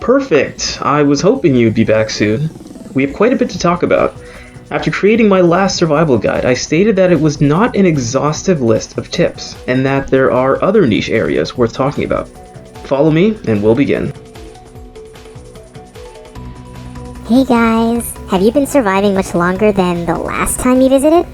Perfect! I was hoping you'd be back soon. We have quite a bit to talk about. After creating my last survival guide, I stated that it was not an exhaustive list of tips, and that there are other niche areas worth talking about. Follow me, and we'll begin. Hey guys, have you been surviving much longer than the last time you visited?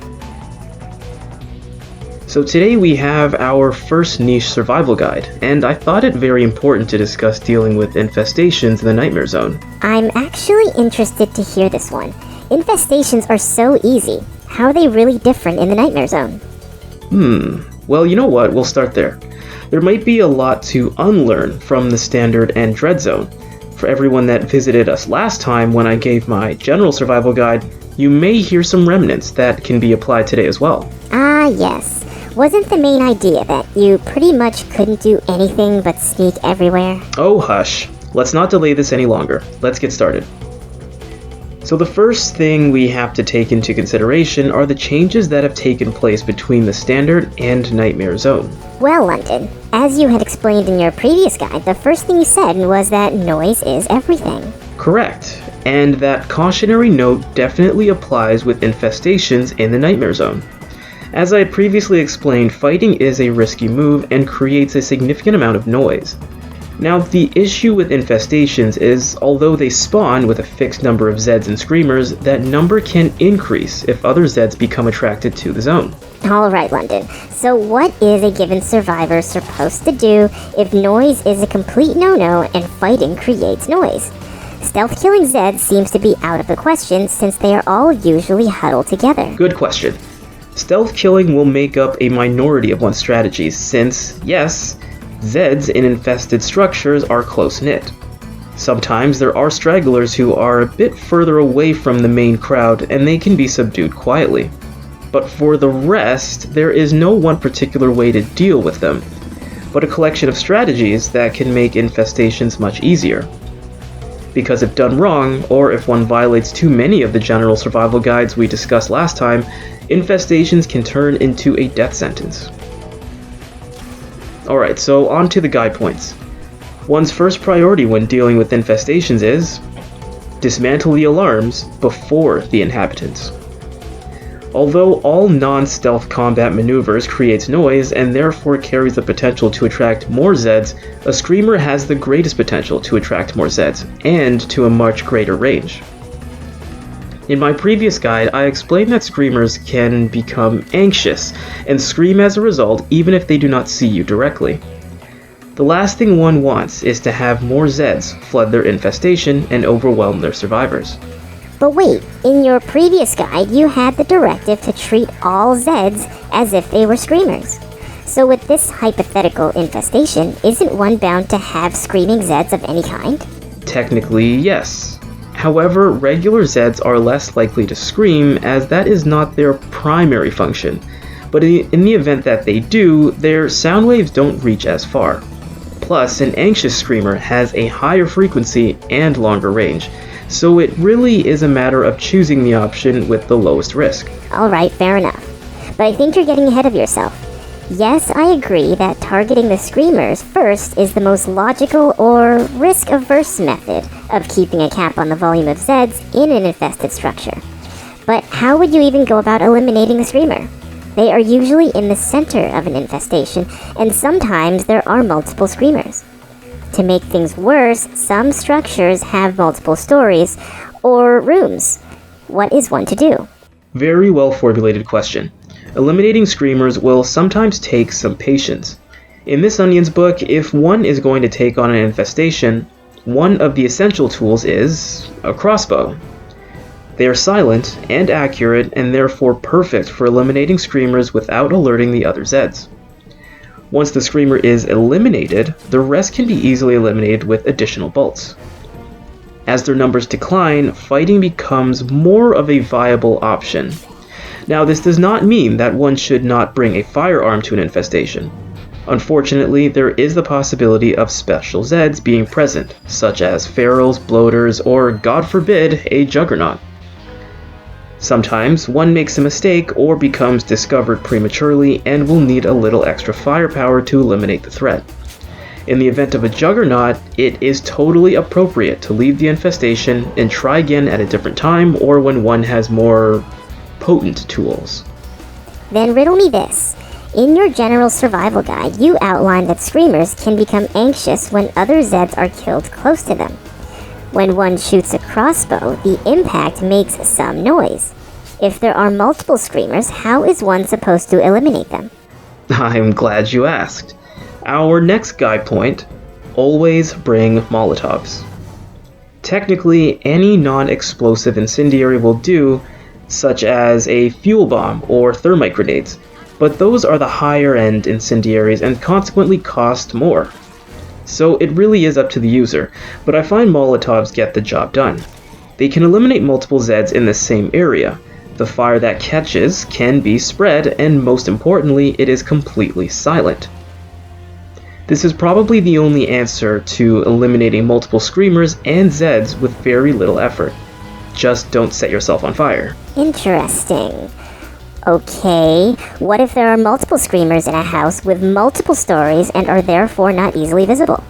So today we have our first niche survival guide, and I thought it very important to discuss dealing with infestations in the Nightmare Zone. I'm actually interested to hear this one. Infestations are so easy. How are they really different in the Nightmare Zone? Well, you know what? We'll start there. There might be a lot to unlearn from the Standard and Dread Zone. For everyone that visited us last time when I gave my general survival guide, you may hear some remnants that can be applied today as well. Ah, yes. Wasn't the main idea that you pretty much couldn't do anything but sneak everywhere? Oh, hush. Let's not delay this any longer. Let's get started. So the first thing we have to take into consideration are the changes that have taken place between the Standard and Nightmare Zone. Well, London, as you had explained in your previous guide, the first thing you said was that noise is everything. Correct. And that cautionary note definitely applies with infestations in the Nightmare Zone. As I had previously explained, fighting is a risky move and creates a significant amount of noise. Now, the issue with infestations is, although they spawn with a fixed number of Zeds and Screamers, that number can increase if other Zeds become attracted to the zone. Alright, London, so what is a given survivor supposed to do if noise is a complete no-no and fighting creates noise? Stealth killing Zeds seems to be out of the question since they are all usually huddled together. Good question. Stealth killing will make up a minority of one's strategies since, yes, Zeds in infested structures are close-knit. Sometimes there are stragglers who are a bit further away from the main crowd and they can be subdued quietly. But for the rest, there is no one particular way to deal with them, but a collection of strategies that can make infestations much easier. Because if done wrong, or if one violates too many of the general survival guides we discussed last time, infestations can turn into a death sentence. Alright, so on to the guide points. One's first priority when dealing with infestations is dismantle the alarms before the inhabitants. Although all non-stealth combat maneuvers creates noise and therefore carries the potential to attract more Zeds, a Screamer has the greatest potential to attract more Zeds, and to a much greater range. In my previous guide, I explained that Screamers can become anxious and scream as a result even if they do not see you directly. The last thing one wants is to have more Zeds flood their infestation and overwhelm their survivors. But wait, in your previous guide, you had the directive to treat all Zeds as if they were Screamers. So with this hypothetical infestation, isn't one bound to have screaming Zeds of any kind? Technically, yes. However, regular Zeds are less likely to scream as that is not their primary function. But in the event that they do, their sound waves don't reach as far. Plus, an anxious Screamer has a higher frequency and longer range. So it really is a matter of choosing the option with the lowest risk. Alright, fair enough. But I think you're getting ahead of yourself. Yes, I agree that targeting the Screamers first is the most logical or risk-averse method of keeping a cap on the volume of Zeds in an infested structure. But how would you even go about eliminating a Screamer? They are usually in the center of an infestation, and sometimes there are multiple Screamers. To make things worse, some structures have multiple stories or rooms. What is one to do? Very well formulated question. Eliminating Screamers will sometimes take some patience. In this Onion's book, if one is going to take on an infestation, one of the essential tools is a crossbow. They are silent and accurate and therefore perfect for eliminating Screamers without alerting the other Zeds. Once the Screamer is eliminated, the rest can be easily eliminated with additional bolts. As their numbers decline, fighting becomes more of a viable option. Now, this does not mean that one should not bring a firearm to an infestation. Unfortunately, there is the possibility of special Zeds being present, such as ferals, bloaters, or, God forbid, a juggernaut. Sometimes one makes a mistake or becomes discovered prematurely and will need a little extra firepower to eliminate the threat. In the event of a juggernaut, it is totally appropriate to leave the infestation and try again at a different time or when one has more potent tools. Then riddle me this. In your general survival guide, you outline that screamers can become anxious when other Zeds are killed close to them. When one shoots a crossbow, the impact makes some noise. If there are multiple screamers, how is one supposed to eliminate them? I'm glad you asked. Our next guide point, always bring Molotovs. Technically, any non-explosive incendiary will do, such as a fuel bomb or thermite grenades, but those are the higher-end incendiaries and consequently cost more. So it really is up to the user, but I find Molotovs get the job done. They can eliminate multiple Zeds in the same area. The fire that catches can be spread, and most importantly, it is completely silent. This is probably the only answer to eliminating multiple screamers and Zeds with very little effort. Just don't set yourself on fire. Interesting. Okay, what if there are multiple screamers in a house with multiple stories and are therefore not easily visible?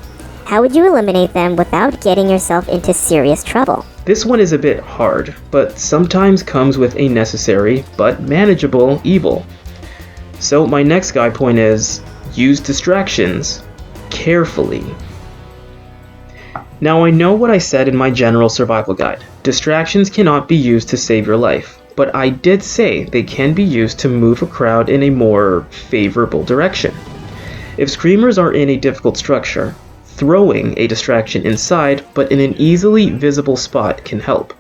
How would you eliminate them without getting yourself into serious trouble? This one is a bit hard, but sometimes comes with a necessary but manageable evil. So my next guide point is, use distractions carefully. Now I know what I said in my general survival guide. Distractions cannot be used to save your life, but I did say they can be used to move a crowd in a more favorable direction. If screamers are in a difficult structure, throwing a distraction inside but in an easily visible spot can help.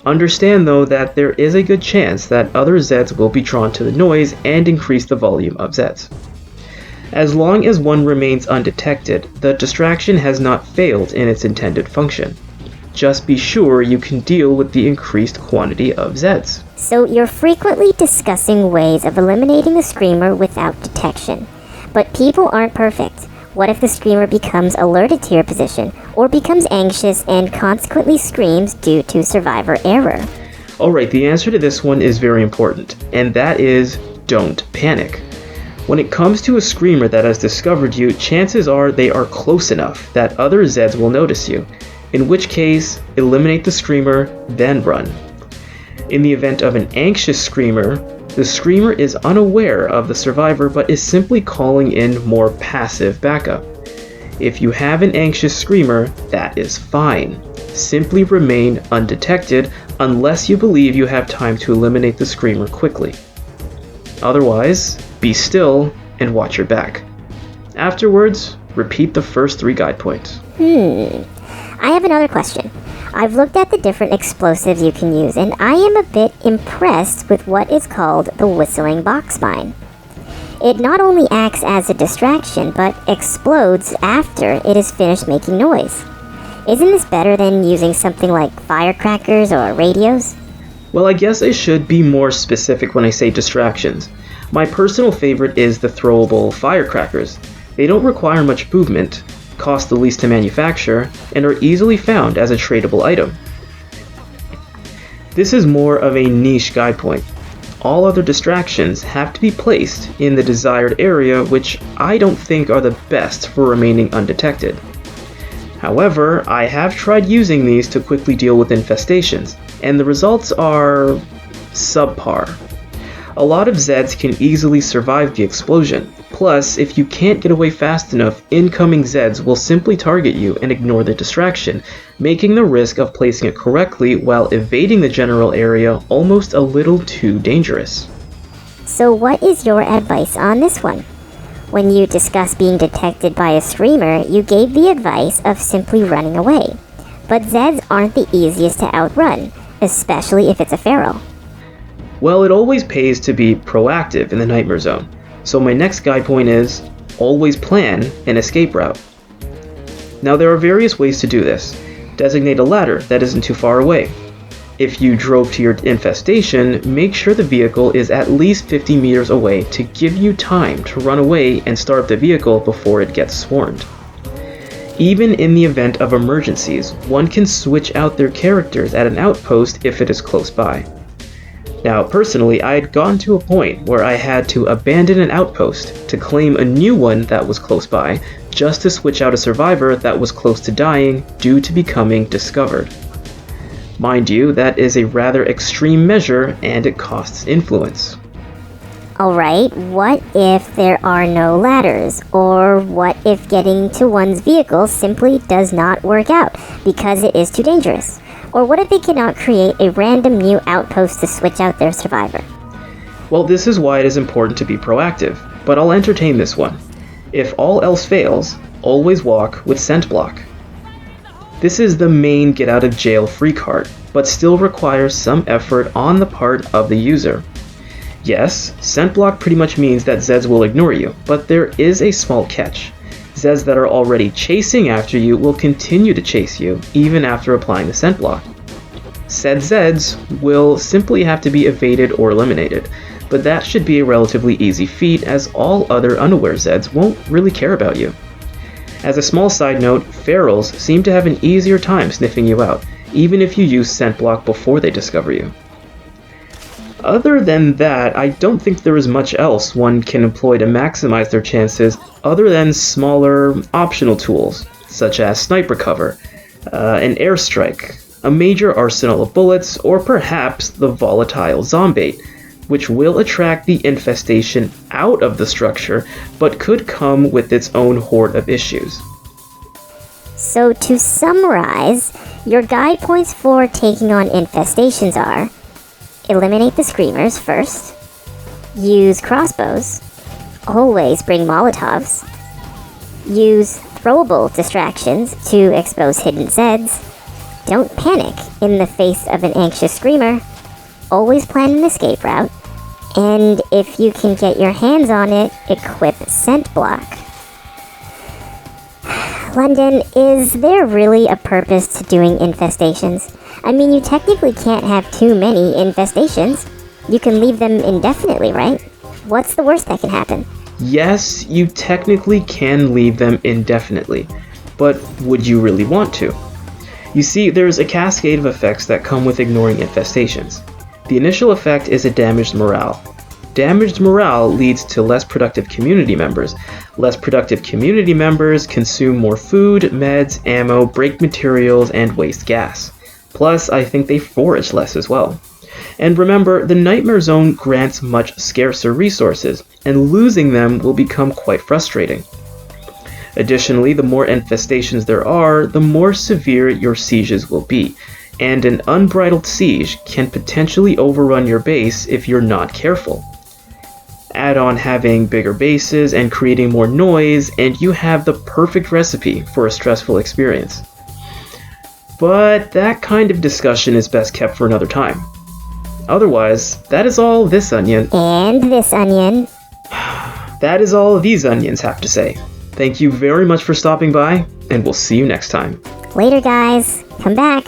Understand though that there is a good chance that other Zeds will be drawn to the noise and increase the volume of Zeds. As long as one remains undetected, the distraction has not failed in its intended function. Just be sure you can deal with the increased quantity of Zeds. So you're frequently discussing ways of eliminating the screamer without detection. But people aren't perfect. What if the screamer becomes alerted to your position, or becomes anxious and consequently screams due to survivor error? Alright, the answer to this one is very important, and that is, don't panic. When it comes to a screamer that has discovered you, chances are they are close enough that other Zeds will notice you, in which case, eliminate the screamer, then run. In the event of an anxious screamer, the screamer is unaware of the survivor but is simply calling in more passive backup. If you have an anxious screamer, that is fine. Simply remain undetected unless you believe you have time to eliminate the screamer quickly. Otherwise, be still and watch your back. Afterwards, repeat the first 3 guide points. I have another question. I've looked at the different explosives you can use, and I am a bit impressed with what is called the whistling box mine. It not only acts as a distraction, but explodes after it is finished making noise. Isn't this better than using something like firecrackers or radios? Well, I guess I should be more specific when I say distractions. My personal favorite is the throwable firecrackers. They don't require much movement, cost the least to manufacture, and are easily found as a tradable item. This is more of a niche guide point. All other distractions have to be placed in the desired area, which I don't think are the best for remaining undetected. However, I have tried using these to quickly deal with infestations, and the results are subpar. A lot of Zeds can easily survive the explosion. Plus, if you can't get away fast enough, incoming Zeds will simply target you and ignore the distraction, making the risk of placing it correctly while evading the general area almost a little too dangerous. So what is your advice on this one? When you discussed being detected by a screamer, you gave the advice of simply running away. But Zeds aren't the easiest to outrun, especially if it's a feral. Well, it always pays to be proactive in the Nightmare Zone, so my next guide point is, always plan an escape route. Now there are various ways to do this. Designate a ladder that isn't too far away. If you drove to your infestation, make sure the vehicle is at least 50 meters away to give you time to run away and start the vehicle before it gets swarmed. Even in the event of emergencies, one can switch out their characters at an outpost if it is close by. Now, personally, I had gotten to a point where I had to abandon an outpost to claim a new one that was close by, just to switch out a survivor that was close to dying due to becoming discovered. Mind you, that is a rather extreme measure, and it costs influence. Alright, what if there are no ladders? Or what if getting to one's vehicle simply does not work out because it is too dangerous? Or what if they cannot create a random new outpost to switch out their survivor? Well, this is why it is important to be proactive, but I'll entertain this one. If all else fails, always walk with scent block. This is the main get out of jail free card, but still requires some effort on the part of the user. Yes, scent block pretty much means that Zeds will ignore you, but there is a small catch. Zeds that are already chasing after you will continue to chase you, even after applying the scent block. Said Zeds will simply have to be evaded or eliminated, but that should be a relatively easy feat as all other unaware Zeds won't really care about you. As a small side note, ferals seem to have an easier time sniffing you out, even if you use scent block before they discover you. Other than that, I don't think there is much else one can employ to maximize their chances other than smaller, optional tools, such as sniper cover, an airstrike, a major arsenal of bullets, or perhaps the volatile zombie, which will attract the infestation out of the structure, but could come with its own horde of issues. So to summarize, your guide points for taking on infestations are: eliminate the screamers first, use crossbows, always bring molotovs, use throwable distractions to expose hidden Zeds, don't panic in the face of an anxious screamer, always plan an escape route, and if you can get your hands on it, equip scent block. London, is there really a purpose to doing infestations? I mean, you technically can't have too many infestations. You can leave them indefinitely, right? What's the worst that can happen? Yes, you technically can leave them indefinitely, but would you really want to? You see, there's a cascade of effects that come with ignoring infestations. The initial effect is a damaged morale. Damaged morale leads to less productive community members. Less productive community members consume more food, meds, ammo, break materials, and waste gas. Plus, I think they forage less as well. And remember, the Nightmare Zone grants much scarcer resources, and losing them will become quite frustrating. Additionally, the more infestations there are, the more severe your sieges will be, and an unbridled siege can potentially overrun your base if you're not careful. Add on having bigger bases and creating more noise, and you have the perfect recipe for a stressful experience. But that kind of discussion is best kept for another time. Otherwise, that is all this onion. And this onion. That is all these onions have to say. Thank you very much for stopping by, and we'll see you next time. Later, guys. Come back.